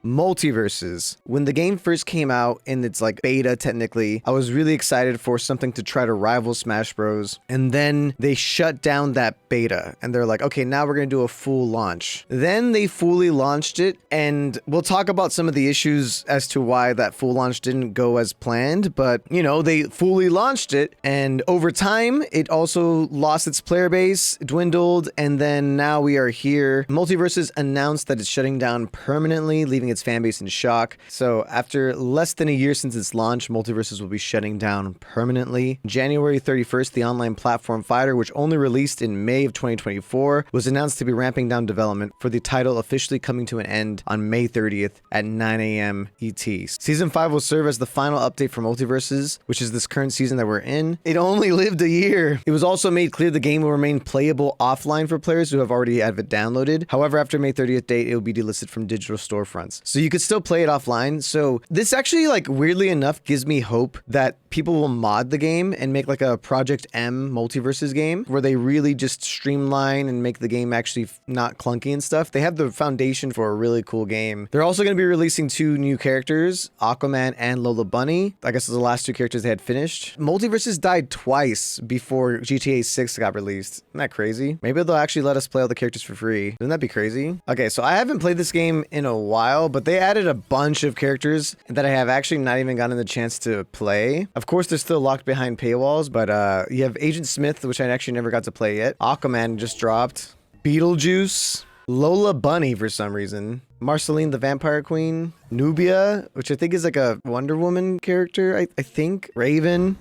MULTIVERSUS. When the game first came out in its like beta technically, I was really excited for something to try to rival Smash Bros. And then they shut down that beta and they're like, okay, now we're gonna do a full launch. Then they fully launched it, and we'll talk about some of the issues as to why that full launch didn't go as planned, but you know, they fully launched it, and over time it also lost its player base, dwindled, and then now we are here. MULTIVERSUS announced that it's shutting down permanently, leaving its fan base in shock. So after less than a year since its launch, MULTIVERSUS will be shutting down permanently. January 31st, the online platform fighter, which only released in May of 2024, was announced to be ramping down development, for the title officially coming to an end on May 30th at 9 a.m. ET. Season 5 will serve as the final update for MULTIVERSUS, which is this current season that we're in. It only lived a year. It was also made clear the game will remain playable offline for players who have already had it downloaded. However, after May 30th date, it will be delisted from digital storefronts. So you could still play it offline. So this actually, like, weirdly enough, gives me hope that people will mod the game and make like a Project M MULTIVERSUS game where they really just streamline and make the game actually not clunky and stuff. They have the foundation for a really cool game. They're also going to be releasing 2 new characters, Aquaman and Lola Bunny. I guess those are the last 2 characters they had finished. MULTIVERSUS died twice before GTA 6 got released. Isn't that crazy? Maybe they'll actually let us play all the characters for free. Wouldn't that be crazy? Okay, so I haven't played this game in a while, but they added a bunch of characters that I have actually not even gotten the chance to play. Of course, they're still locked behind paywalls, but you have Agent Smith, which I actually never got to play yet. Aquaman just dropped. Beetlejuice. Lola Bunny for some reason. Marceline the Vampire Queen. Nubia, which I think is like a Wonder Woman character, I think. Raven.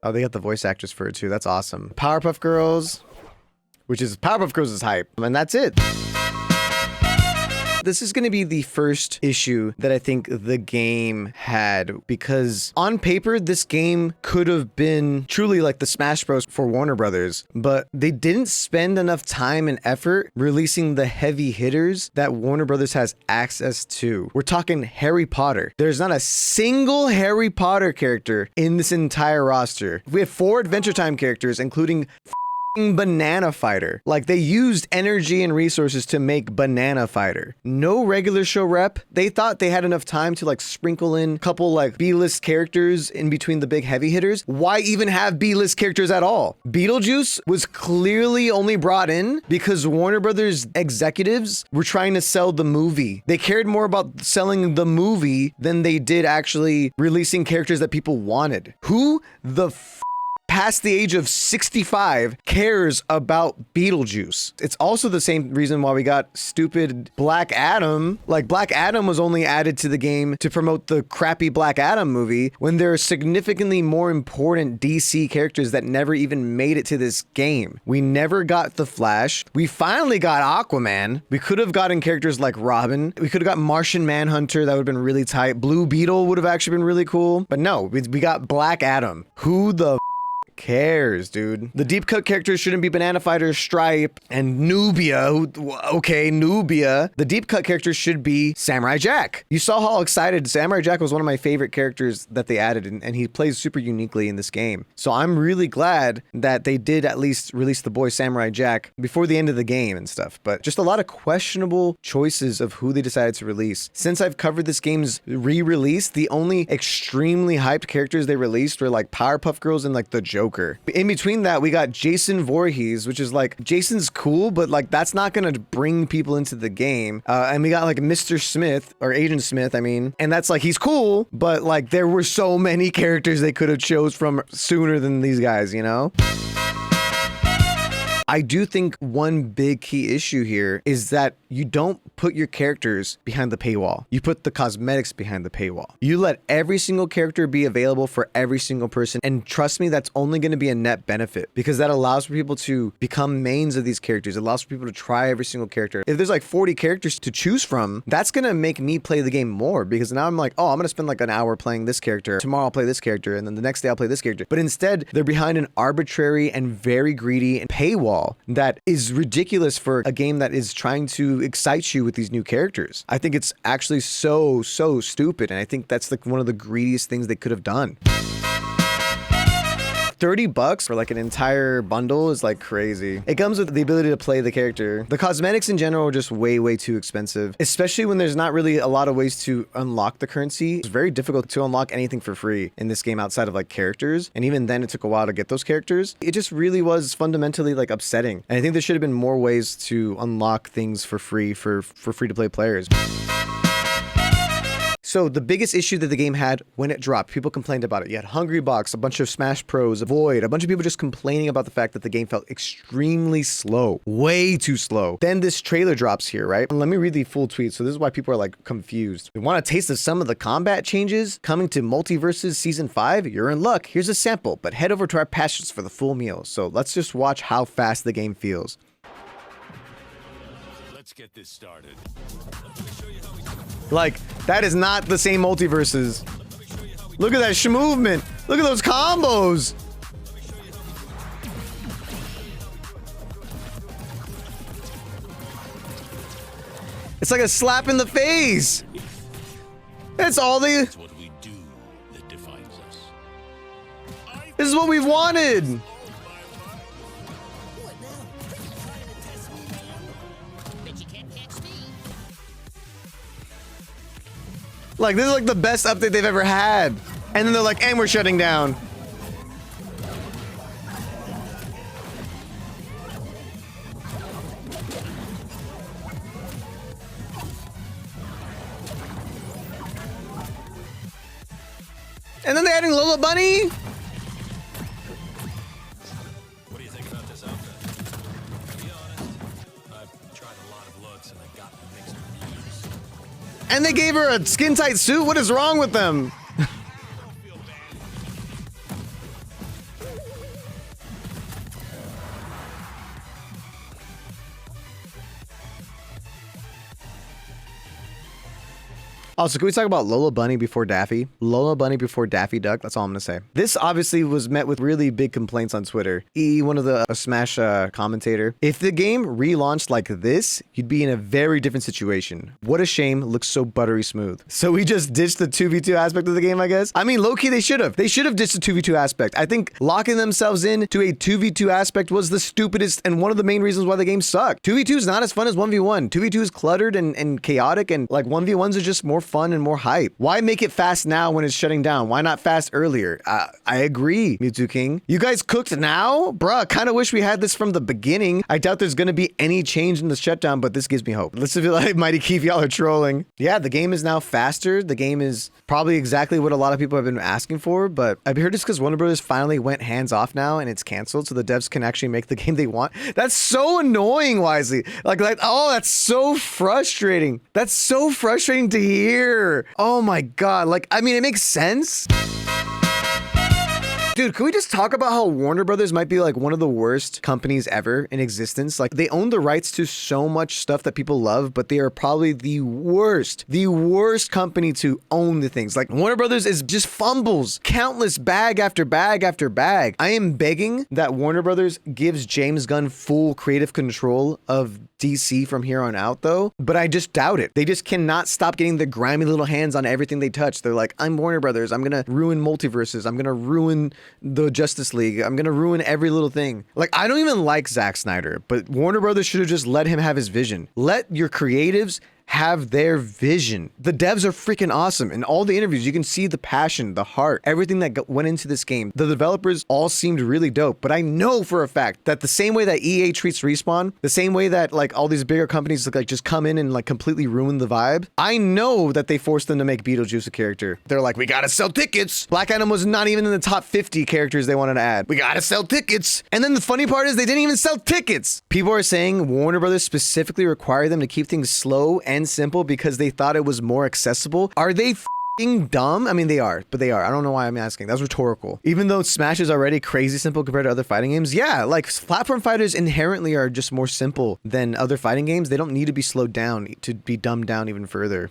Oh, they got the voice actress for it too. That's awesome. Powerpuff Girls, Powerpuff Girls is hype. And that's it. This is going to be the first issue that I think the game had, because on paper, this game could have been truly like the Smash Bros. For Warner Brothers, but they didn't spend enough time and effort releasing the heavy hitters that Warner Brothers has access to. We're talking Harry Potter. There's not a single Harry Potter character in this entire roster. We have 4 Adventure Time characters, including Banana Fighter. Like, they used energy and resources to make Banana Fighter. No regular show rep. They thought they had enough time to like sprinkle in a couple like B-list characters in between the big heavy hitters. Why even have B-list characters at all? Beetlejuice was clearly only brought in because Warner Brothers executives were trying to sell the movie. They cared more about selling the movie than they did actually releasing characters that people wanted. Who the past the age of 65 cares about Beetlejuice? It's also the same reason why we got stupid Black Adam. Like, Black Adam was only added to the game to promote the crappy Black Adam movie, when there are significantly more important DC characters that never even made it to this game. We never got the Flash. We finally got Aquaman. We could have gotten characters like Robin. We could have got Martian Manhunter. That would have been really tight. Blue Beetle would have actually been really cool. But no, we got Black Adam. Who the cares, dude? The deep cut characters shouldn't be Banana Fighter, Stripe, and Nubia. Okay, Nubia. The deep cut characters should be Samurai Jack. You saw how excited Samurai Jack was. One of my favorite characters that they added, and he plays super uniquely in this game. So I'm really glad that they did at least release the boy Samurai Jack before the end of the game and stuff. But just a lot of questionable choices of who they decided to release. Since I've covered this game's re-release, the only extremely hyped characters they released were like Powerpuff Girls and like the Joker. In between that, we got Jason Voorhees, which is like, Jason's cool, but like that's not gonna bring people into the game. And we got like Mr. Smith, or Agent Smith, I mean, and that's like, he's cool, but like there were so many characters they could have chose from sooner than these guys, you know? I do think one big key issue here is that you don't put your characters behind the paywall. You put the cosmetics behind the paywall. You let every single character be available for every single person. And trust me, that's only going to be a net benefit, because that allows for people to become mains of these characters. It allows for people to try every single character. If there's like 40 characters to choose from, that's going to make me play the game more, because now I'm like, oh, I'm going to spend like an hour playing this character. Tomorrow I'll play this character. And then the next day I'll play this character. But instead, they're behind an arbitrary and very greedy paywall that is ridiculous for a game that is trying to excite you with these new characters. I think it's actually so stupid, and I think that's like one of the greediest things they could have done. $30 for like an entire bundle is like crazy. It comes with the ability to play the character. The cosmetics in general are just way too expensive, especially when there's not really a lot of ways to unlock the currency. It's very difficult to unlock anything for free in this game outside of like characters. And even then it took a while to get those characters. It just really was fundamentally like upsetting. And I think there should have been more ways to unlock things for free for free to play players. So the biggest issue that the game had when it dropped, people complained about it. You had Hungrybox, a bunch of Smash Pros, Void, a bunch of people just complaining about the fact that the game felt extremely slow, way too slow. Then this trailer drops here, right? And let me read the full tweet. So this is why people are like confused. You want a taste of some of the combat changes coming to Multiversus Season 5? You're in luck. Here's a sample, but head over to our pastures for the full meal. So let's just watch how fast the game feels. Let's get this started. Like, that is not the same Multiverses. Look at that movement. Look at those combos. It's like a slap in the face. That's all they... It's what we do that defines us. This is what we've wanted. Like, this is like the best update they've ever had. And then they're like, and we're shutting down. And then they're adding Lola Bunny. What do you think about this outfit? To be honest, I've tried a lot of looks and I got mixed reviews. And they gave her a skin-tight suit? What is wrong with them? Also, can we talk about Lola Bunny before Daffy? Lola Bunny before Daffy Duck? That's all I'm gonna say. This obviously was met with really big complaints on Twitter. One of the Smash commentator. If the game relaunched like this, you'd be in a very different situation. What a shame. It looks so buttery smooth. So we just ditched the 2v2 aspect of the game, I guess? I mean, low-key, they should have. They should have ditched the 2v2 aspect. I think locking themselves in to a 2v2 aspect was the stupidest and one of the main reasons why the game sucked. 2v2 is not as fun as 1v1. 2v2 is cluttered and chaotic, and like 1v1s are just more fun and more hype. Why make it fast now when it's shutting down? Why not fast earlier? I agree, Mewtwo King. You guys cooked now? Bruh, kind of wish we had this from the beginning. I doubt there's gonna be any change in the shutdown, but this gives me hope. Let's feel like Mighty Keith, y'all are trolling. Yeah, the game is now faster. The game is probably exactly what a lot of people have been asking for, but I've heard it's because Warner Brothers finally went hands off now and it's canceled, so the devs can actually make the game they want. That's so annoying, Wisely. Like, oh, that's so frustrating. That's so frustrating to hear. Oh my God. Like, I mean, it makes sense. Dude, can we just talk about how Warner Brothers might be like one of the worst companies ever in existence? Like, they own the rights to so much stuff that people love, but they are probably the worst company to own the things. Like, Warner Brothers is just fumbles, countless bag after bag after bag. I am begging that Warner Brothers gives James Gunn full creative control of DC from here on out, though, but I just doubt it. They just cannot stop getting their grimy little hands on everything they touch. They're like, I'm Warner Brothers. I'm gonna ruin multiverses. I'm gonna ruin the Justice League. I'm gonna ruin every little thing. Like, I don't even like Zack Snyder, but Warner Brothers should have just let him have his vision. Let your creatives have their vision. The devs are freaking awesome. In all the interviews, you can see the passion, the heart, everything that went into this game. The developers all seemed really dope, but I know for a fact that the same way that EA treats Respawn, the same way that like all these bigger companies like just come in and like completely ruin the vibe, I know that they forced them to make Beetlejuice a character. They're like, we gotta sell tickets. Black Adam was not even in the top 50 characters they wanted to add. We gotta sell tickets. And then the funny part is they didn't even sell tickets. People are saying Warner Brothers specifically required them to keep things slow and simple because they thought it was more accessible. Are they f***ing dumb? I mean, they are, but they are. I don't know why I'm asking. That's rhetorical. Even though Smash is already crazy simple compared to other fighting games, yeah, like platform fighters inherently are just more simple than other fighting games. They don't need to be slowed down to be dumbed down even further.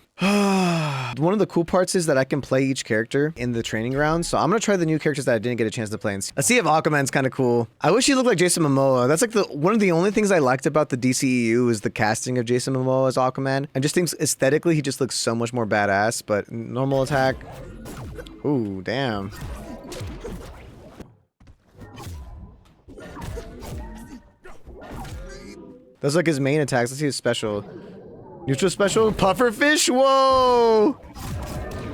One of the cool parts is that I can play each character in the training round, so I'm gonna try the new characters that I didn't get a chance to play. Let's see if Aquaman's kind of cool. I wish he looked like Jason Momoa. That's like one of the only things I liked about the DCEU is the casting of Jason Momoa as Aquaman. I just think aesthetically he just looks so much more badass, but normal attack. Ooh, damn. That's like his main attacks. Let's see his special. Neutral special, pufferfish. Whoa!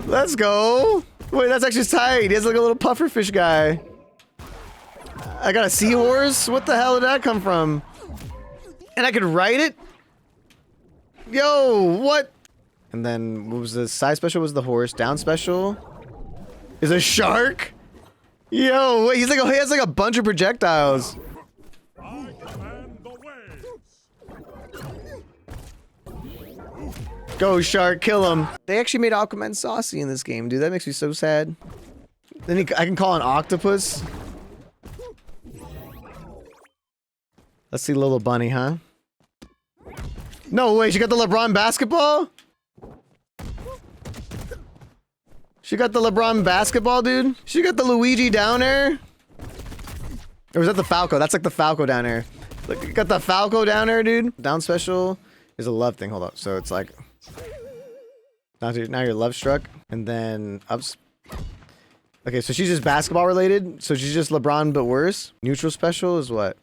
Let's go. Wait, that's actually tight. He has like a little pufferfish guy. I got a seahorse. What the hell did that come from? And I could ride it. Yo, what? And then what was the side special? Was the horse. Down special is a shark. Yo, wait, he has like a bunch of projectiles. I command the waves. Go shark, kill him. They actually made Aquaman saucy in this game, dude. That makes me so sad. Then I can call an octopus. Let's see little bunny, huh? No way, she got the LeBron basketball? She got the LeBron basketball, dude? She got the Luigi down air? Or was that the Falco? That's like the Falco down air. Look, you got the Falco down air, dude. Down special is a love thing. Hold up. So it's like... Now you're love struck. And then ups. Okay, so she's just basketball related. So she's just LeBron, but worse. Neutral special is what?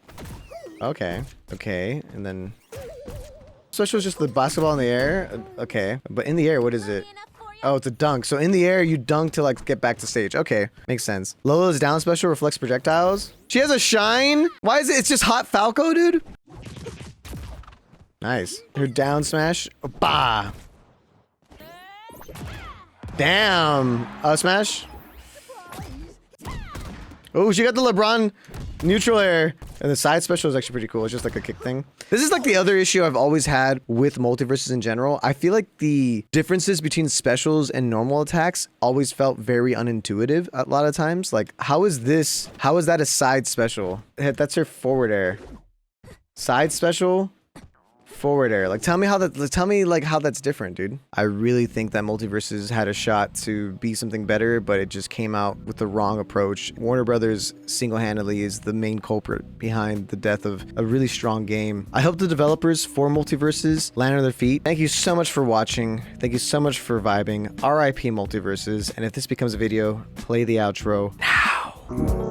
Okay. Okay. And then... Special is just the basketball in the air. Okay. But in the air, what is it? Oh, it's a dunk. So in the air, you dunk to like get back to stage. Okay, makes sense. Lola's down special reflects projectiles. She has a shine. Why is it? It's just hot Falco, dude. Nice. Her down smash. Bah. Damn. Smash. Oh, she got the LeBron neutral air. And the side special is actually pretty cool. It's just like a kick thing. This is like the other issue I've always had with multiverses in general. I feel like the differences between specials and normal attacks always felt very unintuitive a lot of times. Like, how is that a side special? That's her forward air. Side special? Forward air. Like, tell me how that's different, dude. I really think that Multiverses had a shot to be something better, but it just came out with the wrong approach. Warner Brothers single-handedly is the main culprit behind the death of a really strong game. I hope the developers for Multiverses land on their feet. Thank you so much for watching. Thank you so much for vibing. RIP Multiverses. And if this becomes a video, play the outro now.